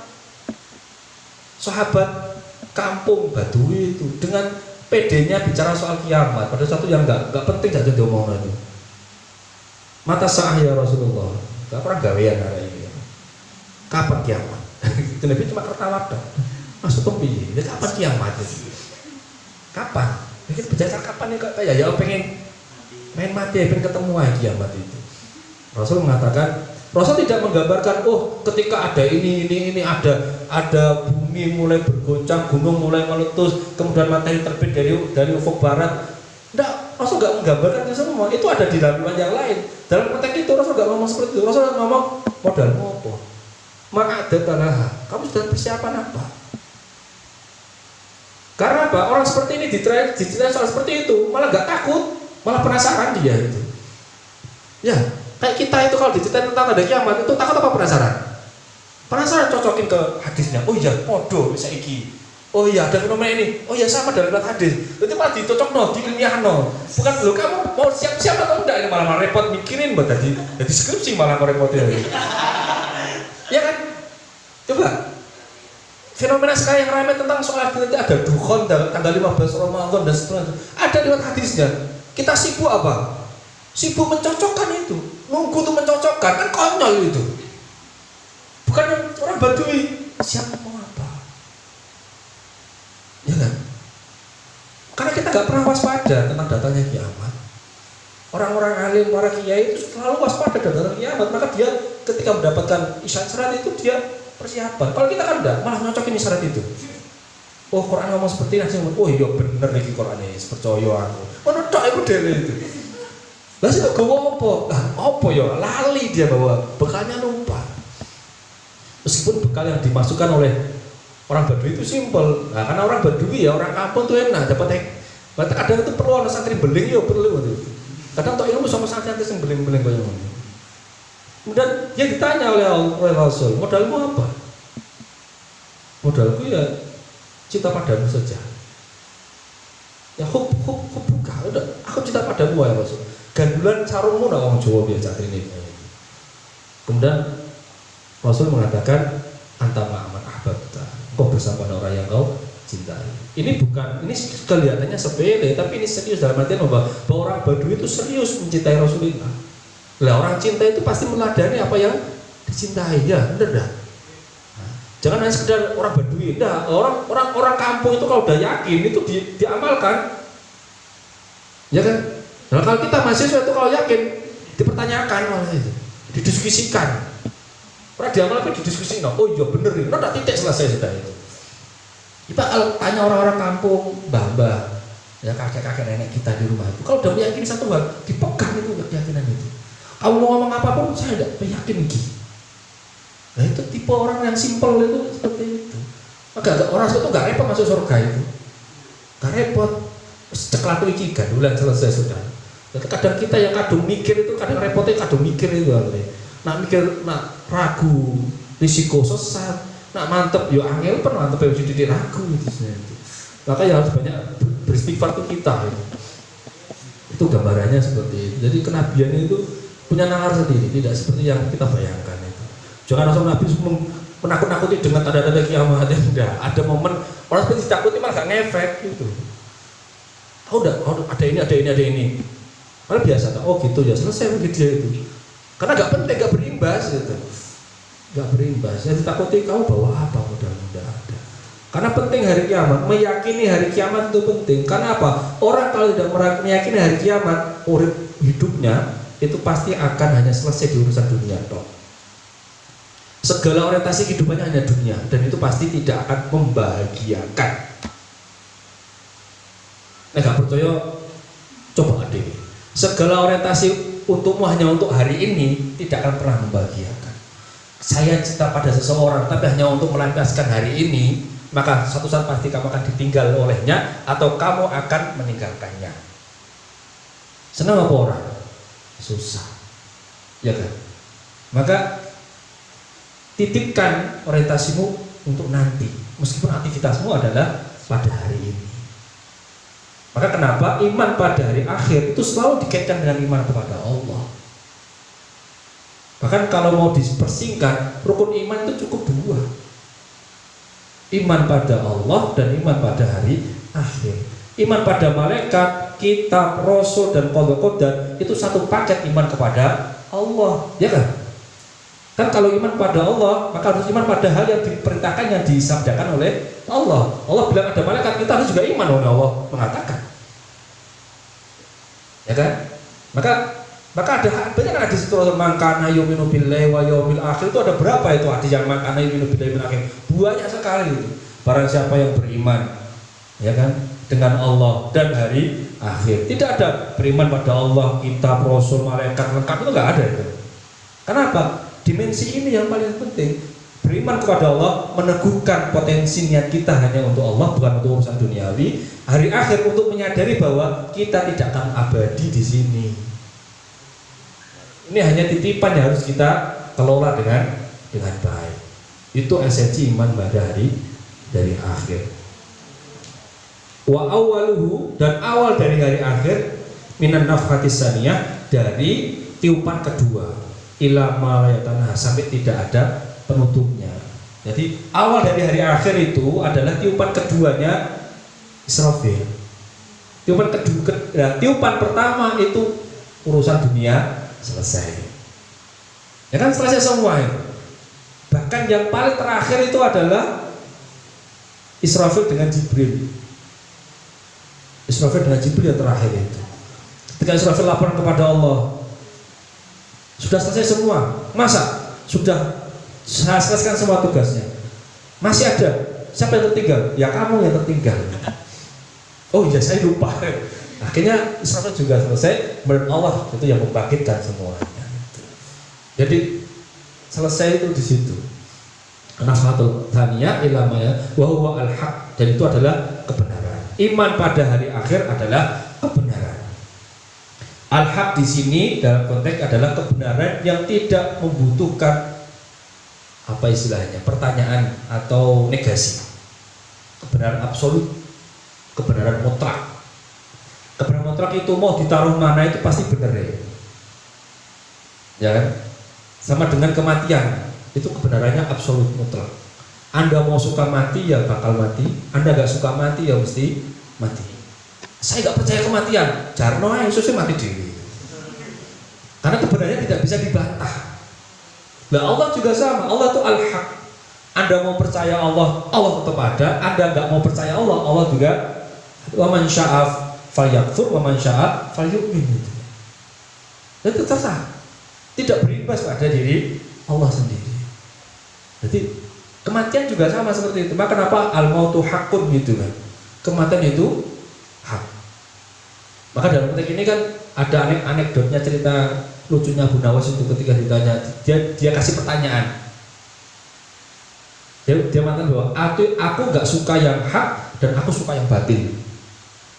sahabat kampung Badui itu dengan pedenya bicara soal kiamat, pada satu yang nggak penting saja diomongin itu. Mata sah ya Rasulullah, nggak pernah gawean hari ini. Kapan kiamat? Nabi cuma tertawa dong. Maksudnya piye? Ya kapan kiamat itu? Kapan? Mungkin bicara kapan ya kayak ya pengen main mati, pengen ketemu aja kiamat itu. Rasul mengatakan, Rasul tidak menggambarkan, oh ketika ada ini ada bumi mulai bergoncang, gunung mulai meletus, kemudian matahari terbit dari ufuk barat. Tidak, Rasul nggak menggambarkan itu semua. Itu ada di dalam yang lain. Dalam konteks itu Rasul nggak ngomong seperti itu. Rasul ngomong modalmu apa? Ma'ada tanaha. Kamu sudah persiapan apa? Karena apa? Orang seperti ini diceritain soal seperti itu, malah nggak takut, malah penasaran dia itu. Ya. Kayak kita itu kalau diceritain tentang ada kiamat itu takut apa penasaran? Penasaran, cocokin ke hadisnya. Oh iya, podo bisa iki. Oh iya, ada fenomena ini. Oh iya, sama dalam hadis. Itu malah dicocok no, diilmiah no. Bukan lo kamu mau siap-siap atau enggak, ini malah repot mikirin buat tadi. Jadi skripsi malah merepotin. Ya kan? Coba. Fenomena sekarang yang ramai tentang soal nanti ada dukhon tanggal 15 Ramadan dan seterusnya. Ada lewat hadisnya. Kita sibuk apa? Sibuk mencocokkan itu. Nunggu tuh mencocokkan, kan konyol itu. Bukan orang Badui, siapa mau apa? Ya kan? Karena kita nggak pernah waspada tentang datanya kiamat. Orang-orang alim, para kiai itu selalu waspada datang kiamat. Maka dia ketika mendapatkan isyarat itu dia persiapan. Kalau kita kan enggak, malah nyocokin isyarat itu. Oh Quran ngomong seperti ini, oh iya bener nih Quran ini, percaya aku. Mana tak aku dele itu. Lah sih kok apa? Apa ya? Lali dia bawa bekalnya lupa. Meskipun bekal yang dimasukkan oleh orang Badui itu simpel. Nah, karena orang Badui ya orang kampung tuh enak dapat kadang itu perlu ada santri beling ya perlu itu. Kadang untuk ilmu sama santri yang beling-beling kayak gitu. Kemudian dia ditanya oleh Rasul, modalmu apa? Modalku ya cinta padamu saja. Ya buka, udah aku cinta padamu ya Rasul. Gandulan sarungmu nak orang Jawa biasa ini. Kemudian Rasul mengatakan antama aman ahbabta, kau bersama orang yang kau cintai. Ini kelihatannya sepele, tapi ini serius dalam artian bahwa orang Badui itu serius mencintai Rasulullah. Lah orang cinta itu pasti meladani apa yang dicintai, ya benar dah. Jangan hanya sekedar orang Badui, dah orang kampung itu kalau udah yakin itu diamalkan, ya kan? Nah kalau kita mahasiswa itu kalau yakin dipertanyakan malah itu, didiskusikan. Orang diamalkan didiskusikan. Oh iya bener nih, udah titik selesai sudah itu. Kita kalau tanya orang-orang kampung, mbah-mbah, ya kakek-kakek nenek kita di rumah itu, kalau udah meyakini satu hal, dipegang itu keyakinan itu. Kamu mau ngomong apapun, saya tidak yakin gitu. Nah itu tipe orang yang simpel itu seperti itu. Agak orang itu nggak repot masuk surga itu, nggak repot. Ceklat itu gandulan selesai sudah. Kadang kita yang kadung mikir itu kadang repotnya kadung mikir itu artinya. Nak mikir, nak ragu, risiko sesat, nak mantep, yo angel pun mantep yang jadi ragu itu. Makanya harus banyak beristighfar tuh kita itu. Itu gambarannya seperti itu. Jadi kenabian itu punya nalar sendiri, tidak seperti yang kita bayangkan itu. Jangan langsung Nabi menakut-nakuti dengan tanda-tanda kiamat, enggak. Ada momen orang seperti ditakuti malah gak ngefek gitu. Oh udah, ada ini. Malah biasa, oh gitu ya selesai begitu itu. Karena gak penting, gak berimbas gitu. Gak berimbas. Yang ditakuti kamu bawa apa mudah-mudahan ada. Karena penting hari kiamat, meyakini hari kiamat itu penting. Karena apa? Orang kalau tidak meyakini hari kiamat, urip hidupnya itu pasti akan hanya selesai di urusan dunia toh. Segala orientasi kehidupannya hanya dunia dan itu pasti tidak akan membahagiakan. Gak percaya? Coba deh. Segala orientasi untukmu hanya untuk hari ini tidak akan pernah membahagiakan. Saya cinta pada seseorang tapi hanya untuk melampiaskan hari ini, maka suatu saat pasti kamu akan ditinggal olehnya atau kamu akan meninggalkannya. Senang apa orang? Susah, ya kan? Maka titipkan orientasimu untuk nanti, meskipun aktivitasmu adalah pada hari ini. Maka kenapa iman pada hari akhir itu selalu dikaitkan dengan iman kepada Allah. Bahkan kalau mau dipersingkat, rukun iman itu cukup dua. Iman pada Allah dan iman pada hari akhir. Iman pada malaikat, kitab, rasul dan qadar itu satu paket iman kepada Allah, ya kan? Kan kalau iman pada Allah, maka harus iman pada hal yang diperintahkan, yang disabdakan oleh Allah. Allah bilang ada malaikat, kita harus juga iman oleh Allah mengatakan, ya kan? Maka ada banyak hadis itu, mangkana yuminu billahi wa yaumil akhir, itu ada berapa itu hadis yang mangkana yuminu billahi wa yaumil akhir? Banyak sekali itu. Barang siapa yang beriman, ya kan, dengan Allah dan hari akhir. Tidak ada beriman pada Allah, kitab, rasul, malaikat lengkap, itu nggak ada itu. Kenapa? Dimensi ini yang paling penting. Beriman kepada Allah meneguhkan potensi niat kita hanya untuk Allah, bukan untuk urusan duniawi. Hari akhir untuk menyadari bahwa kita tidak akan abadi di sini. Ini hanya titipan yang harus kita kelola dengan baik. Itu esensi iman pada hari dari akhir. Wa awaluhu, dan awal dari hari akhir, minan nafhatis saniyah, dari tiupan kedua, ila malayatana, sampai tidak ada penutupnya. Jadi awal dari hari akhir itu adalah tiupan keduanya Israfil. Tiupan pertama itu urusan dunia selesai. Ya kan, selesai semua itu. Bahkan yang paling terakhir itu adalah Israfil dengan Jibril. Israfil dengan Jibril yang terakhir itu. Ketika Israfil lapor kepada Allah, sudah selesai semua, masa sudah saya selesaikan semua tugasnya, masih ada siapa yang tertinggal? Ya kamu yang tertinggal. Oh iya, saya lupa. Akhirnya Israfil juga selesai, menurut Allah itu yang membangkitkan semuanya. Jadi selesai itu di situ. Nafhatul tsaniyah ilamaya wa huwa al-haq, dan itu adalah kebenaran. Iman pada hari akhir adalah kebenaran. Al-haq di sini dalam konteks adalah kebenaran yang tidak membutuhkan apa istilahnya, pertanyaan atau negasi. Kebenaran absolut, kebenaran mutlak. Kebenaran mutlak itu mau ditaruh mana itu pasti benar ya. Ya kan? Sama dengan kematian, itu kebenarannya absolut mutlak. Anda mau suka mati ya bakal mati, Anda gak suka mati ya mesti mati. Saya gak percaya kematian, jarno yang susah mati diri. Karena kebenarannya tidak bisa dibantah. Nah Allah juga sama, Allah itu al-haq. Anda mau percaya Allah, Allah tetap ada. Anda gak mau percaya Allah, Allah juga. Wa man sya'af falyakfur, wa man sya'af falyu'min. Itu terserah, tidak berimbas pada diri Allah sendiri. Jadi kematian juga sama seperti itu. Maka kenapa al-mautu haqqun gitu kan? Kematian itu hak. Maka dalam konteks ini kan ada anekdotnya, cerita lucunya Bu Nawas itu ketika ditanya, dia kasih pertanyaan. Dia mengatakan bahwa aku nggak suka yang hak dan aku suka yang batil.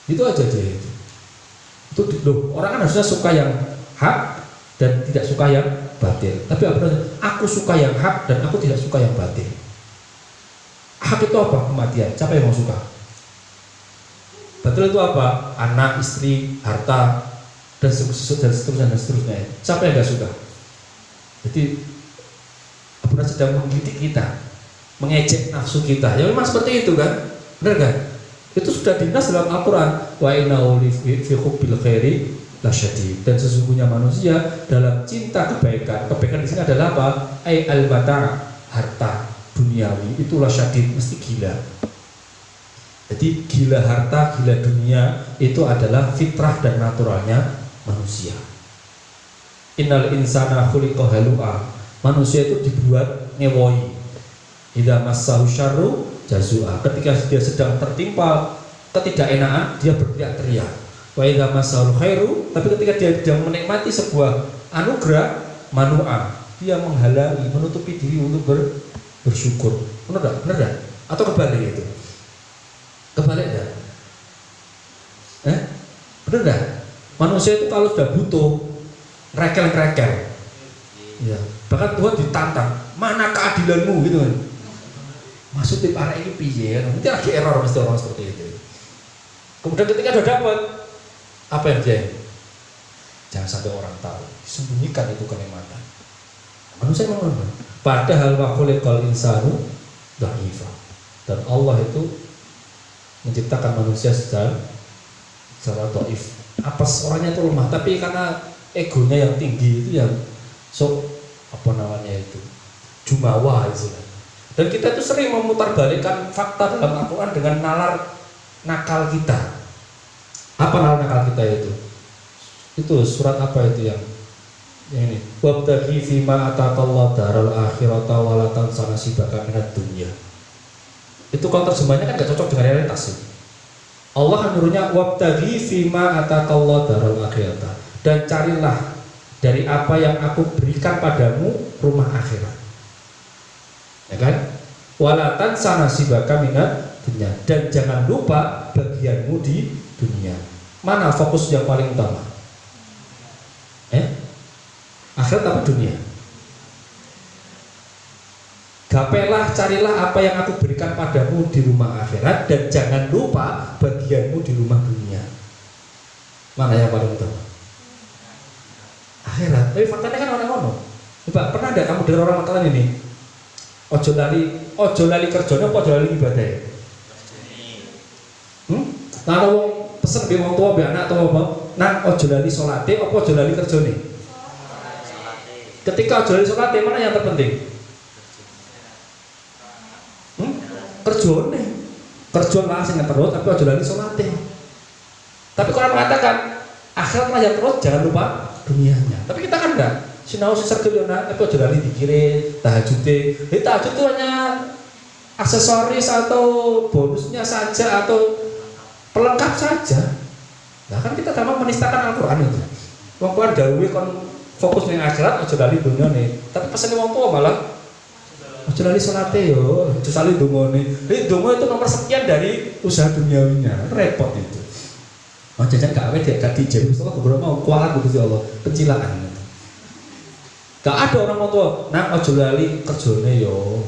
Itu aja dia itu. Itu loh, orang kan harusnya suka yang hak dan tidak suka yang batil. Tapi aku suka yang hak dan aku tidak suka yang batil. Hak itu apa? Kematian. Siapa yang mau suka? Batil itu apa? Anak, istri, harta, dan seterusnya. Siapa yang nggak suka? Jadi Benar sedang mendidik kita, mengejek nafsu kita. Ya memang seperti itu kan, benar kan? Itu sudah dinas dalam Al-Quran. Wa innahu fi hubbil khairi lasyadid. Dan sesungguhnya manusia dalam cinta kebaikan. Kebaikan di sini adalah apa? Ai al-mata', harta duniawi itu lasyadid, mesti gila. Jadi gila harta, gila dunia itu adalah fitrah dan naturalnya manusia. Innal insana khuliqa halu'a. Manusia itu dibuat ngewoi. Idza massahu syarru jazua. Ketika dia sedang tertimpa ketidakenaan, dia berteriak-teriak. Wa idza massahu khairu, tapi ketika dia sedang menikmati sebuah anugerah, manu'a. Dia menghalangi, menutupi diri untuk bersyukur. Benar enggak? Benar enggak? Atau kebalik itu? Kebalik enggak? Benar enggak? Manusia itu kalau sudah butuh rekel-rekel. Ya, bahkan Tuhan ditantang, mana keadilanmu gitu kan. Maksudnya para ini piye kan? Nanti lagi error mesti orang seperti itu. Kemudian ketika sudah dapat, apa yang dia? Jangan sampai orang tahu, sembunyikan itu kenikmatan. Manusia memang padahal wa khuliqal insanu dha'ifa. Dan Allah itu menciptakan manusia secara dhaif. Apa orangnya itu lemah, tapi karena egonya yang tinggi itu yang apa namanya itu jumawa itu. Dan kita itu sering memutarbalikkan fakta dalam Al-Quran dengan nalar nakal kita. Apa nalar nakal kita itu? Itu surat apa itu yang ini? Wabtaghi fima ataqallahu daral akhirata wa la tansa nasibaka minad dunya. Itu kalau terjemahnya kan gak cocok dengan realitas itu. Allah kan nyuruhnya wabtaghi fima ataqallahu daral akhirata, dan carilah dari apa yang aku berikan padamu rumah akhirat, ya kan? Walatan sana sibaka minat dunia, dan jangan lupa bagianmu di dunia. Mana fokus yang paling utama? Akhirat apa dunia? Gapailah, carilah apa yang aku berikan padamu di rumah akhirat, dan jangan lupa bagianmu di rumah dunia. Mana yang paling utama? Akhirat. Tapi faktanya kan orang-orang. Coba pernah ada kamu dengar orang mengatakan ini? Ojo lali kerjanya, ojo lali ibadah. Nah, ada wong pesen be wong tua be anak atau apa? Nah, ojo lali salate, apa ojo lali kerjane? Ketika ojo lali salate, mana yang terpenting? Kerjane. Kerja lah sing terus, tapi ojo lali salate. Tapi Quran mengatakan akhirat mah yang terus, jangan lupa dunianya. Tapi kita kan enggak. Sinau sesergel yo nak, tapi aja lali dikire tahajud. Tahajud itu hanya aksesoris atau bonusnya saja atau pelengkap saja. Nah kan kita sama menistakan Al-Quran itu. Wong Quran dawuhe kon fokus ning akhirat aja lali dunyane. Tapi pesene wong tua malah aja lali salate yo, aja lali dungane. Donga itu nomor sekian dari usaha duniawinya. Repot itu. Oh jajan gak awet ya, gak dijen, Mustafa beberapa mau kualat Gusti Allah, pencilaan. Gak ada orang mau tua, nah ojo lali kerjane yo,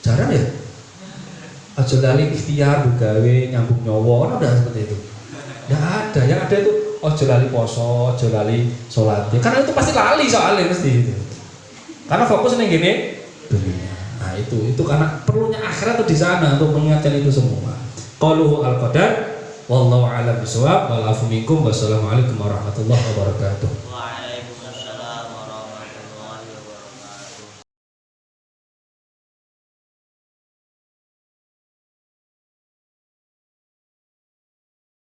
jarang ya. Ojo lali ikhtiar, begawe, nyambung nyawa, kan udah seperti itu. Gak ada, yang ada itu ojo lali poso, ojo lali sholat. Karena itu pasti lali soalnya mesti itu. Karena fokus nih gini, dunia. Nah itu karena perlunya akhirat tuh di sana untuk mengingatkan itu semua. Qaluhu al-qadar. Wallahu a'lam bishawab. Wal afu minkum. Wassalamualaikum warahmatullahi wabarakatuh.